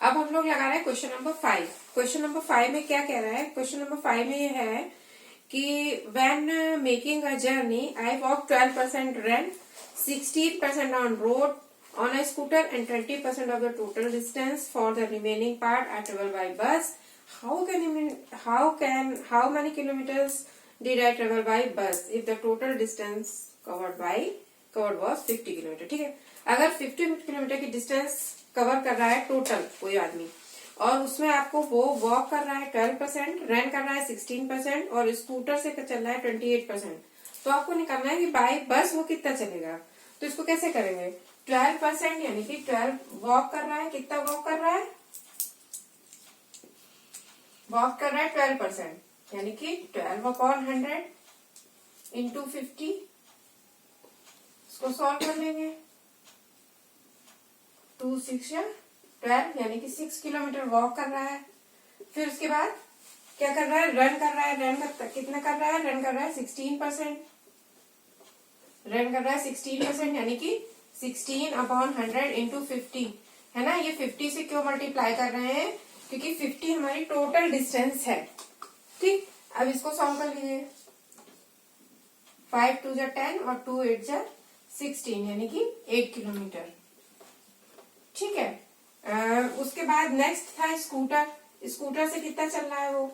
अब हम लोग लगा रहे हैं क्वेश्चन नंबर 5। क्वेश्चन नंबर 5 में क्या कह रहा है? क्वेश्चन नंबर 5 में ये है कि when making a journey I walk 12% rent, 16% on road on a scooter and 20% of the total distance. For the remaining part I travel by bus. How many kilometers did I travel by bus if the total distance covered was 50 kilometre? ठीक है, अगर 50 kilometre की distance cover कर रहा है total कोई आदमी, और उसमें आपको वो वॉक कर रहा है 12%, रन कर रहा है 16% और स्कूटर से चल रहा है 28%, तो आपको निकालना है कि बाई बस वो कितना चलेगा। तो इसको कैसे करेंगे? 12% यानी कि 12 वॉक कर रहा है, कितना वॉक कर रहा है? वॉक कर रहा है 12% यानी कि 12/100 इंटू 50। इसको सॉल्व कर लेंगे। 2 6 12 यानी कि 6 किलोमीटर वॉक कर रहा है। फिर उसके बाद क्या कर रहा है? रन कर रहा है। कितना कर रहा है? रन कर रहा है 16%। रन कर रहा है 16% यानी कि 16/100 इंटू 50 है ना। ये 50 से क्यों मल्टीप्लाई कर रहे हैं? क्योंकि 50 हमारी टोटल डिस्टेंस है। ठीक, अब इसको सॉल्व कर लीजिए। 5 2 10 और 2 8 16 यानी कि 8 किलोमीटर। ठीक है, उसके बाद नेक्स्ट था स्कूटर। स्कूटर से कितना चल रहा है वो?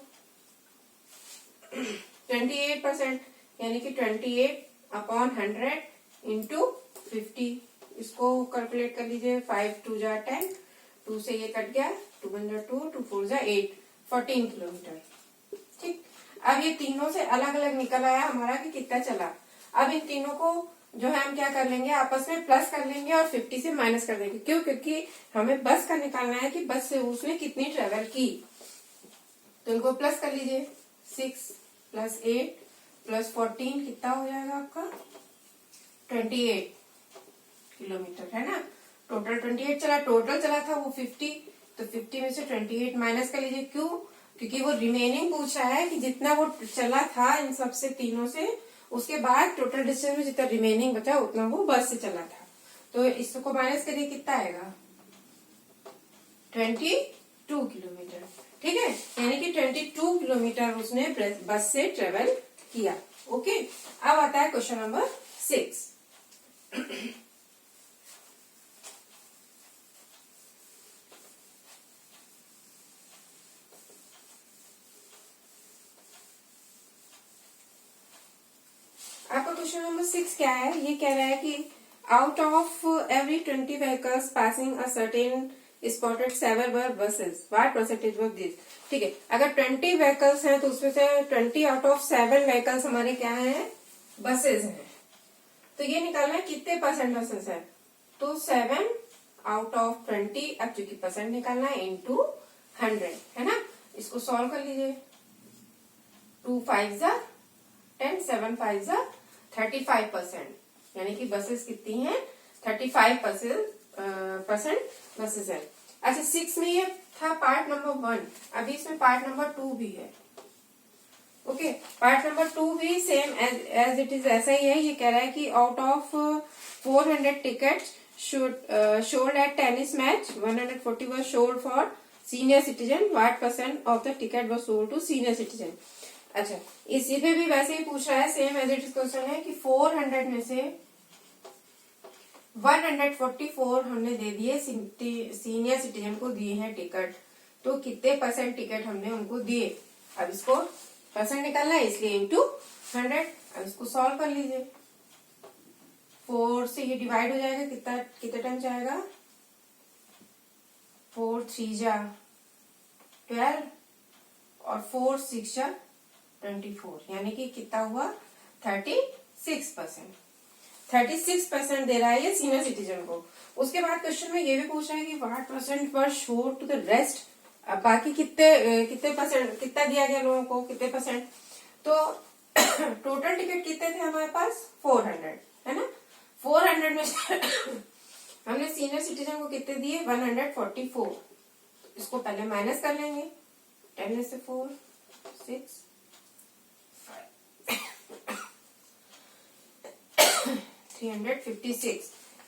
28% यानी कि 28/100 इंटू 50। इसको कैलकुलेट कर लीजिए। 5 2 10, 2 से ये कट गया, 2 1 2, 2 4 8, 14 किलोमीटर। ठीक, अब ये तीनों से अलग अलग निकल आया हमारा कि कितना चला। अब इन तीनों को जो है हम क्या कर लेंगे, आपस में प्लस कर लेंगे और 50 से माइनस कर देंगे। क्यों? क्योंकि हमें बस का निकालना है कि बस से उसने कितनी ट्रेवल की। तो इनको प्लस कर लीजिए। 6 + 8 + 14 कितना हो जाएगा आपका? 28 किलोमीटर है ना। टोटल 28 चला, टोटल चला था वो 50, तो 50 में से 28 माइनस कर लीजिए। क्यों? क्योंकि वो रिमेनिंग पूछ रहा है कि जितना वो चला था इन सबसे तीनों से, उसके बाद टोटल डिस्टेंस में जितना रिमेनिंग बचा उतना वो बस से चला था। तो इसको माइनस करिए, कितना आएगा? 22 किलोमीटर। ठीक है, यानी कि 22 किलोमीटर उसने बस से ट्रेवल किया। ओके, अब आता है क्वेश्चन नंबर 6। आपका क्वेश्चन नंबर 6 क्या है? ये कह रहा है कि out of every 20 vehicles passing a certain spotted 7 were buses, what percentage of this? ठीक है, अगर 20 व्हीकल्स हैं तो उसमें से 20 आउट ऑफ 7 व्हीकल्स हमारे क्या हैं? बसेस हैं। तो ये निकालना है कितने परसेंट बसेस है। तो 7 आउट ऑफ 20, अब चूंकि परसेंट निकालना है, इंटू 100 है ना। इसको सॉल्व कर लीजिए। 2 5 10, 7 5 35%, यानी कि बसेस कितनी हैं? 35% बसेस है। अच्छा, 6 में ये था पार्ट नंबर 1, अभी इसमें पार्ट नंबर 2 भी है। ओके, पार्ट नंबर 2 भी सेम एज इट इज ऐसा ही है। ये कह रहा है कि out of 400 tickets sold at tennis match, 140 was sold for senior citizen, what % of the ticket was sold to senior citizen? अच्छा, इसी पे भी वैसे ही पूछ रहा है, same as it is question है कि 400 में से 144 हमने दे दिए सीनियर सिटीजन को, दिए हैं टिकट, तो कितने % टिकट हमने उनको दिए। अब इसको परसेंट निकालना है, इसलिए इंटू 100। अब इसको सॉल्व कर लीजिए। 4 से ये डिवाइड हो जाएगा, कितना टाइम जाएगा? 4 3 12 और 4 6 24, यानी कि कितना हुआ? 36%। 36% दे रहा है ये सीनियर सिटीजन को। उसके बाद क्वेश्चन में ये भी पूछ रहा है कि what % were showed to the rest. अब बाकी कितने परसेंट, कितना दिया गया लोगों को, कितने %? तो टोटल टिकट कितने थे हमारे पास? 400 है ना। 400 में हमने सीनियर सिटीजन को कितने दिए? 144। इसको पहले माइनस कर लेंगे। 10 में से 4 6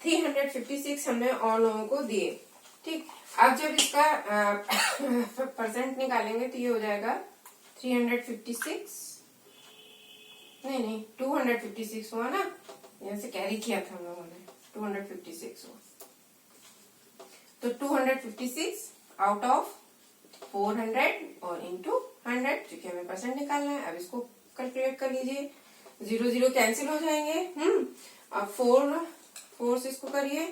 356 हमने और लोगों को दिए। ठीक। अब जब इसका परसेंट निकालेंगे तो ये हो जाएगा 356, नहीं 256 हुआ ना, यहाँ से कैरी किया था हम लोगों ने, 256 हुआ। तो 256 आउट ऑफ 400 और इंटू 100, क्योंकि हमें परसेंट निकालना है। अब इसको कैलकुलेट कर लीजिए, 0 0 कैंसिल हो जाएंगे। अब 4 से इसको करिए,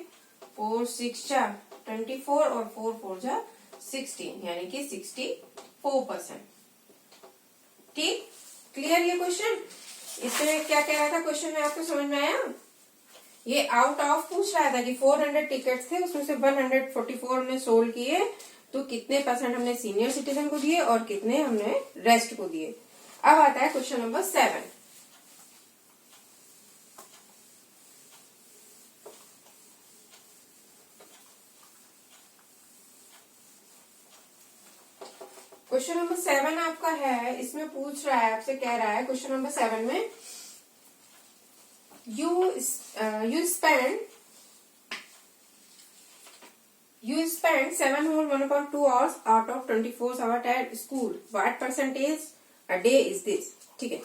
4 6 जा 24 और 4 4 जा 16, यानी कि 64%। ठीक, क्लियर ये क्वेश्चन? इसमें क्या कह रहा था क्वेश्चन में, आपको समझ में आया? ये आउट ऑफ पूछ रहा था कि 400 टिकट्स थे, उसमें से 144 हमने सोल्ड किए, तो कितने परसेंट हमने सीनियर सिटीजन को दिए और कितने हमने रेस्ट को दिए। अब आता है क्वेश्चन नंबर 7। क्वेश्चन नंबर 7 आपका है, इसमें पूछ रहा है आपसे, कह रहा है क्वेश्चन नंबर 7 में, you spend 7 whole 1/2 hours out of 24 hours at school. What percentage a day is this? ठीक है,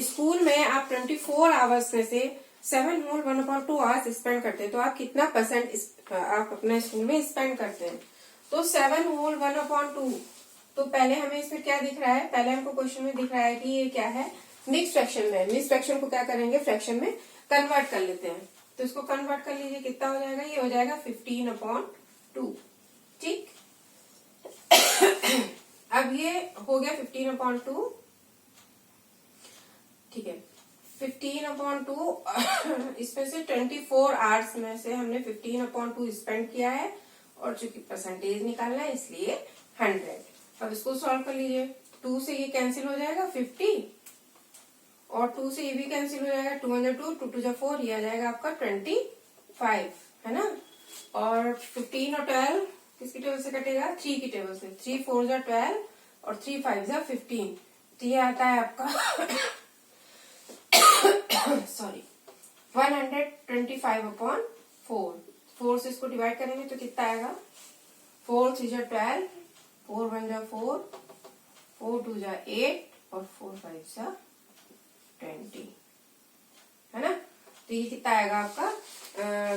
स्कूल में आप 24 आवर्स में से 7 whole 1/2 hours स्पेंड करते हैं, तो आप कितना परसेंट आप अपने स्कूल में स्पेंड करते हैं? तो 7 whole 1/2, तो पहले हमें इसमें क्या दिख रहा है, पहले हमको क्वेश्चन में दिख रहा है कि ये क्या है, मिक्स फ्रैक्शन में। मिक्स फ्रैक्शन को क्या करेंगे, फ्रैक्शन में कन्वर्ट कर लेते हैं। तो इसको कन्वर्ट कर लीजिए, कितना हो जाएगा, ये हो जाएगा 15/2। ठीक, अब ये हो गया 15/2। ठीक है, 15/2 इसमें से 24 आवर्स में से हमने 15/2 स्पेंड किया है, और चूंकि परसेंटेज निकालना है इसलिए 100। अब इसको सॉल्व कर लीजिए, 2 से ये कैंसिल हो जाएगा 50, और 2 से ये भी कैंसिल हो जाएगा, 2 1 2, 2 2 4, ये आ जाएगा आपका 25, है ना। और 15 और 12 किसकी टेबल से कटेगा, 3 की टेबल से। 3 4 जा 12 और 3 5 जा 15, तो ये आता है आपका सॉरी 125/4। 4 से इसको डिवाइड करेंगे तो कितना आएगा, 4 3 जा 12, 4 1 जा 4, 4 2 जा 8 और 4 5 जा 20, है ना। तो ये कितना आएगा आपका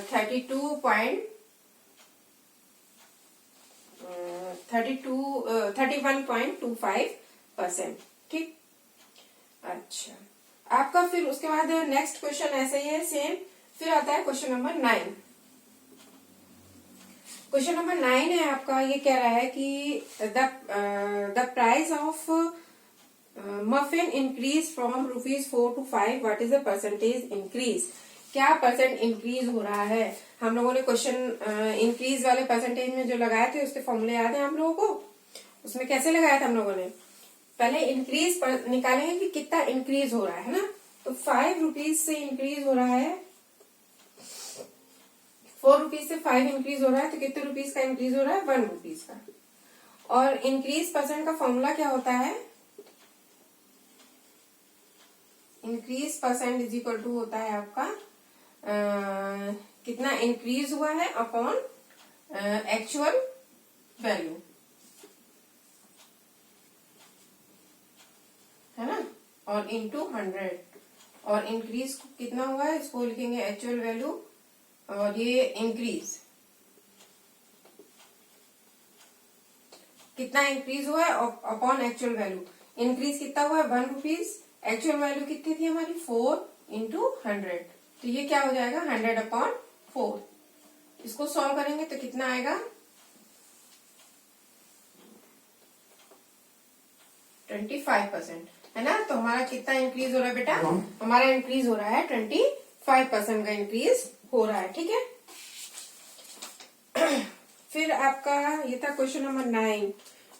31.25%। ठीक, अच्छा, आपका फिर उसके बाद नेक्स्ट क्वेश्चन ऐसे ही है सेम। फिर आता है क्वेश्चन नंबर 9। क्वेश्चन नंबर 9 है आपका, ये कह रहा है कि the price of muffin increase from ₹4 to 5, what is the percentage increase? क्या परसेंट इंक्रीज हो रहा है? हम लोगों ने क्वेश्चन इंक्रीज वाले परसेंटेज में जो लगाए थे उसके फॉर्मूले याद है हम लोगों को? उसमें कैसे लगाया था हम लोगों ने? पहले इंक्रीज निकालेंगे कि कितना इंक्रीज हो रहा है ना। तो 5 रुपीज से इंक्रीज हो रहा है, 4 रुपीज से 5 इंक्रीज हो रहा है, तो कितने रुपीज का इंक्रीज हो रहा है, 1 रुपीज का। और इंक्रीज परसेंट का फॉर्मूला क्या होता है, increase percent is equal to होता है आपका कितना इंक्रीज हुआ है अपॉन एक्चुअल वैल्यू, है ना, और इंटू 100। और इंक्रीज कितना हुआ है, इसको लिखेंगे एक्चुअल वैल्यू, और ये इंक्रीज कितना इंक्रीज हुआ है अपॉन एक्चुअल वैल्यू। इंक्रीज कितना हुआ है, 1 रुपीज, एक्चुअल वैल्यू कितनी थी हमारी, 4 इंटू 100, तो ये क्या हो जाएगा 100/4। इसको सॉल्व करेंगे तो कितना आएगा, 25%, है ना। तो हमारा कितना इंक्रीज हो रहा है बेटा, हमारा इंक्रीज हो रहा है 25% का इंक्रीज हो रहा है। ठीक है, फिर आपका ये था क्वेश्चन नंबर 9।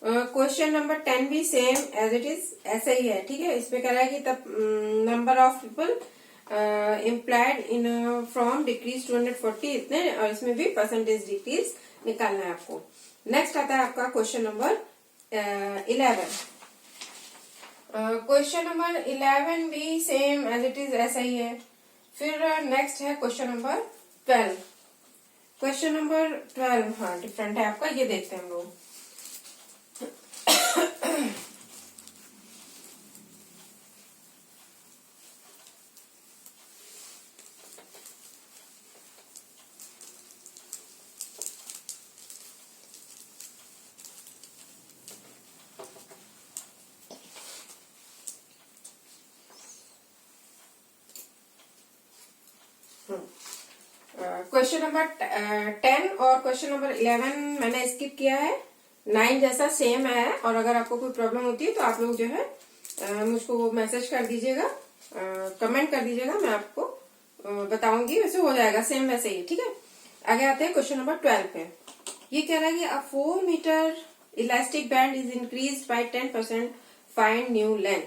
क्वेश्चन नंबर 10 भी सेम एज इट इज ऐसा ही है। ठीक है, इसमें कह रहा है कि the number of people implied in from decrease 240 इतने, और इसमें भी परसेंटेज डिक्रीज निकालना है आपको। नेक्स्ट आता है आपका क्वेश्चन नंबर 11। क्वेश्चन नंबर 11 भी सेम एज इट इज ऐसा ही है। फिर नेक्स्ट है क्वेश्चन नंबर 12। क्वेश्चन नंबर 12, हाँ डिफरेंट है आपका, ये देखते हैं हम लोग। क्वेश्चन नंबर 10 और क्वेश्चन नंबर 11 मैंने स्किप किया है। 9 जैसा सेम है, और अगर आपको कोई प्रॉब्लम होती है तो आप लोग जो है मुझको मैसेज कर दीजिएगा, कमेंट कर दीजिएगा, मैं आपको बताऊंगी। वैसे हो जाएगा सेम वैसे ही, ठीक है। आगे आते हैं क्वेश्चन नंबर 12 पे। ये कह रहा है कि a 4 metre elastic band is increase by 10%, find new length.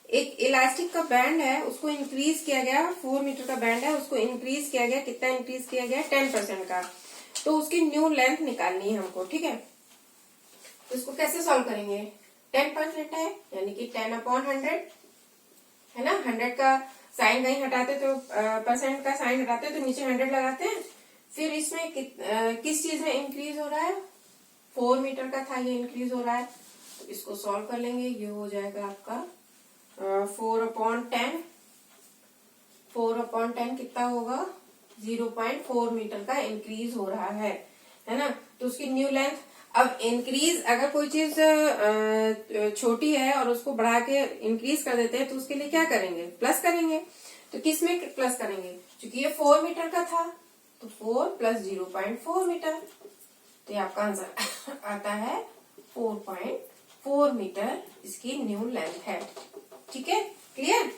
एक इलास्टिक का बैंड है, उसको इंक्रीज किया गया, 4 मीटर का बैंड है, उसको इंक्रीज किया गया, कितना इंक्रीज किया गया, 10% का। तो उसकी न्यू लेंथ निकालनी है हमको, ठीक है। तो इसको कैसे सॉल्व करेंगे? 10% है, यानी कि 10/100 है ना। 100 का साइन कहीं हटाते तो परसेंट का साइन हटाते तो नीचे 100 लगाते हैं। फिर इसमें किस चीज में इंक्रीज हो रहा है? 4 मीटर का था, ये इंक्रीज हो रहा है। तो इसको सॉल्व कर लेंगे, ये हो जाएगा आपका 4/10। 4/10 कितना होगा? 0.4 मीटर का इंक्रीज हो रहा है ना। तो उसकी न्यू लेंथ, अब इंक्रीज अगर कोई चीज छोटी है और उसको बढ़ा के इंक्रीज कर देते हैं तो उसके लिए क्या करेंगे? प्लस करेंगे। तो किस में प्लस करेंगे? क्योंकि ये 4 मीटर का था, तो 4 + 0.4 मीटर, तो ये आपका आंसर आता है 4.4 मीटर इसकी न्यू लेंथ है। ठीक है, क्लियर?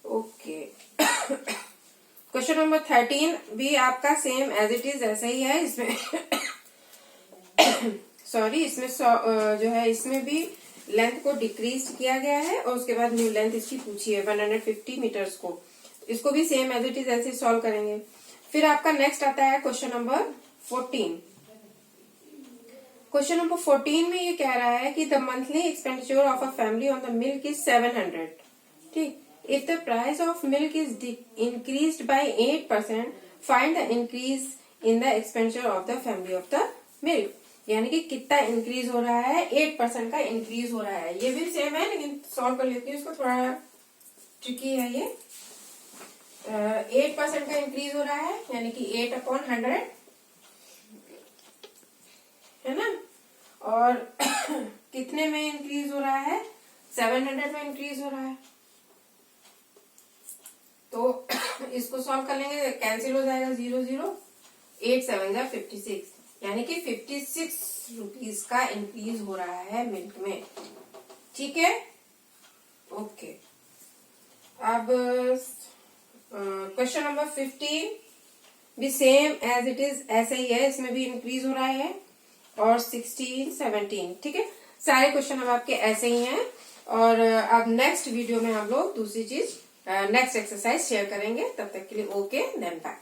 ओके। क्वेश्चन नंबर 13 भी आपका सेम एज इट इज ऐसा ही है। इसमें सॉरी, इसमें जो है इसमें भी लेंथ को डिक्रीज किया गया है और उसके बाद न्यू लेंथ इसकी पूछी है 150 मीटर्स को। इसको भी सेम एज इट इज ऐसे सॉल्व करेंगे। फिर आपका नेक्स्ट आता है क्वेश्चन नंबर 14। क्वेश्चन नंबर 14 में ये कह रहा है कि the monthly expenditure of a family on the milk is 700। ठीक, if the price of milk is increased by 8%, find the increase in the expenditure of the family of the milk. यानी कि कितना इंक्रीज हो रहा है? 8% का increase हो रहा है। ये भी सेम है, लेकिन सॉल्व कर लेती हूँ इसको, थोड़ा ट्रिकी है ये। 8% का इंक्रीज हो रहा है, यानी कि 8/100 है ना। और कितने में इंक्रीज हो रहा है? 700 में इंक्रीज हो रहा है। तो इसको सॉल्व कर लेंगे, कैंसिल हो जाएगा 0 0, 8 7 जा 56, यानी कि 56 रुपीज का इंक्रीज हो रहा है मिल्क में। ठीक है, ओके। अब क्वेश्चन नंबर 15 भी सेम एज इट इज ऐसे ही है, इसमें भी इंक्रीज हो रहा है। और 16 17, ठीक है, सारे क्वेश्चन अब आपके ऐसे ही हैं। और अब नेक्स्ट वीडियो में हम लोग दूसरी चीज नेक्स्ट एक्सरसाइज शेयर करेंगे। तब तक के लिए ओके, देन बाय।